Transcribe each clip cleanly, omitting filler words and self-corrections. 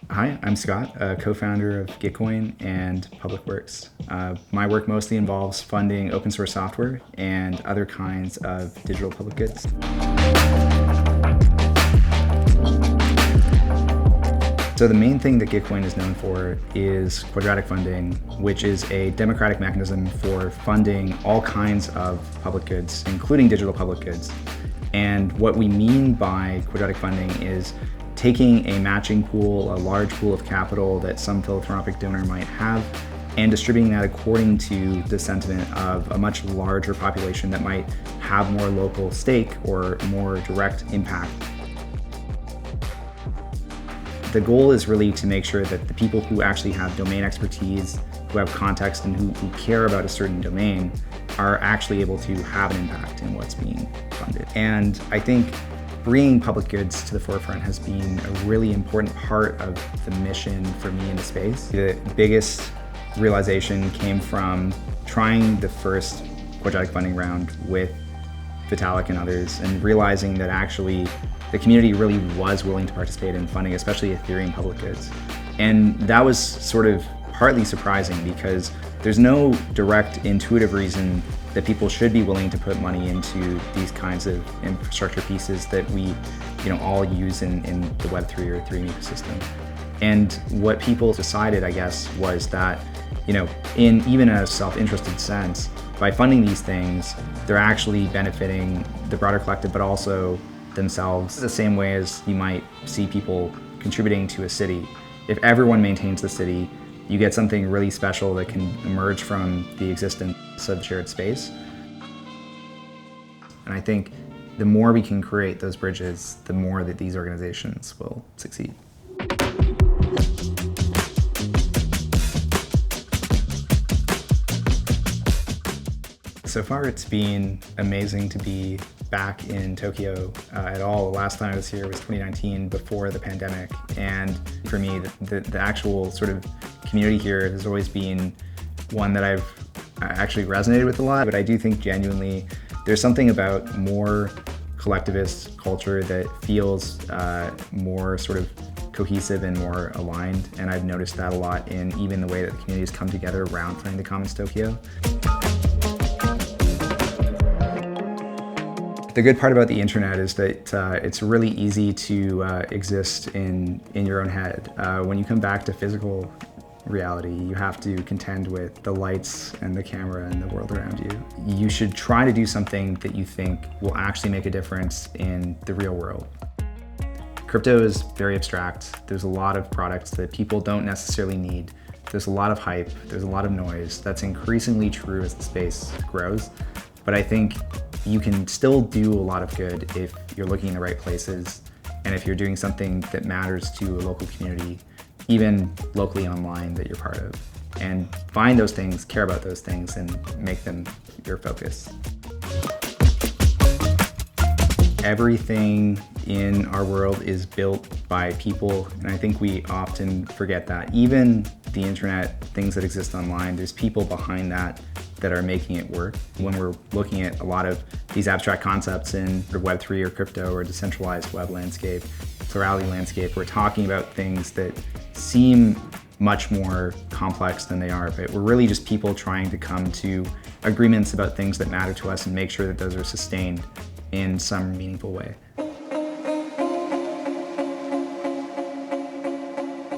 Hi, I'm Scott, a co-founder of Gitcoin and Public Works. My work mostly involves funding open source software and other kinds of digital public goods. So the main thing that Gitcoin is known for is quadratic funding, which is a democratic mechanism for funding all kinds of public goods, including digital public goods. And what we mean by quadratic funding is taking a matching pool, a large pool of capital that some philanthropic donor might have, and distributing that according to the sentiment of a much larger population that might have more local stake or more direct impact. The goal is really to make sure that the people who actually have domain expertise, who have context, and who care about a certain domain are actually able to have an impact in what's being funded. And I think bringing public goods to the forefront has been a really important part of the mission for me in the space. The biggest realization came from trying the first quadratic funding round with Vitalik and others and realizing that actually the community really was willing to participate in funding, especially Ethereum public goods. And that was sort of partly surprising because there's no direct intuitive reason that people should be willing to put money into these kinds of infrastructure pieces that we all use in the Web3 or Ethereum ecosystem. And what people decided, I guess, was that in even a self-interested sense, by funding these things, they're actually benefiting the broader collective, but also themselves, the same way as you might see people contributing to a city. If everyone maintains the city, you get something really special that can emerge from the existence of shared space. And I think the more we can create those bridges, the more that these organizations will succeed. So far, it's been amazing to be back in Tokyo at all. The last time I was here was 2019, before the pandemic. And for me, the actual sort of community here has always been one that I've actually resonated with a lot. But I do think genuinely there's something about more collectivist culture that feels more sort of cohesive and more aligned. And I've noticed that a lot in even the way that the communities come together around Finding the Commons Tokyo. The good part about the internet is that it's really easy to exist in your own head. When you come back to physical reality, you have to contend with the lights and the camera and the world around you. You should try to do something that you think will actually make a difference in the real world. Crypto is very abstract. There's a lot of products that people don't necessarily need. There's a lot of hype, there's a lot of noise. That's increasingly true as the space grows. But I think you can still do a lot of good if you're looking in the right places and if you're doing something that matters to a local community, even locally online, that you're part of. And find those things, care about those things, and make them your focus. Everything in our world is built by people, and I think we often forget that. Even the internet, things that exist online, there's people behind that are making it work. When we're looking at a lot of these abstract concepts in Web3 or crypto or decentralized web landscape, plurality landscape, we're talking about things that seem much more complex than they are, but we're really just people trying to come to agreements about things that matter to us and make sure that those are sustained in some meaningful way.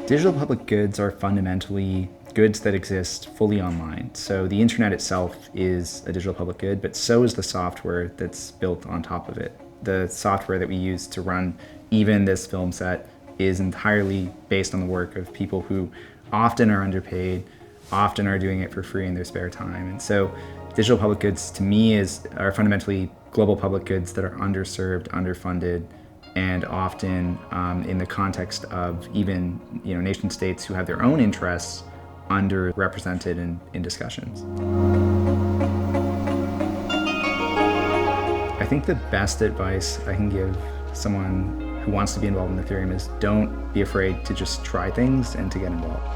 Digital public goods are fundamentally goods that exist fully online. So the internet itself is a digital public good, but so is the software that's built on top of it. The software that we use to run even this film set is entirely based on the work of people who often are underpaid, often are doing it for free in their spare time. And so digital public goods to me are fundamentally global public goods that are underserved, underfunded, and often in the context of even nation states who have their own interests underrepresented in discussions. I think the best advice I can give someone who wants to be involved in Ethereum is don't be afraid to just try things and to get involved.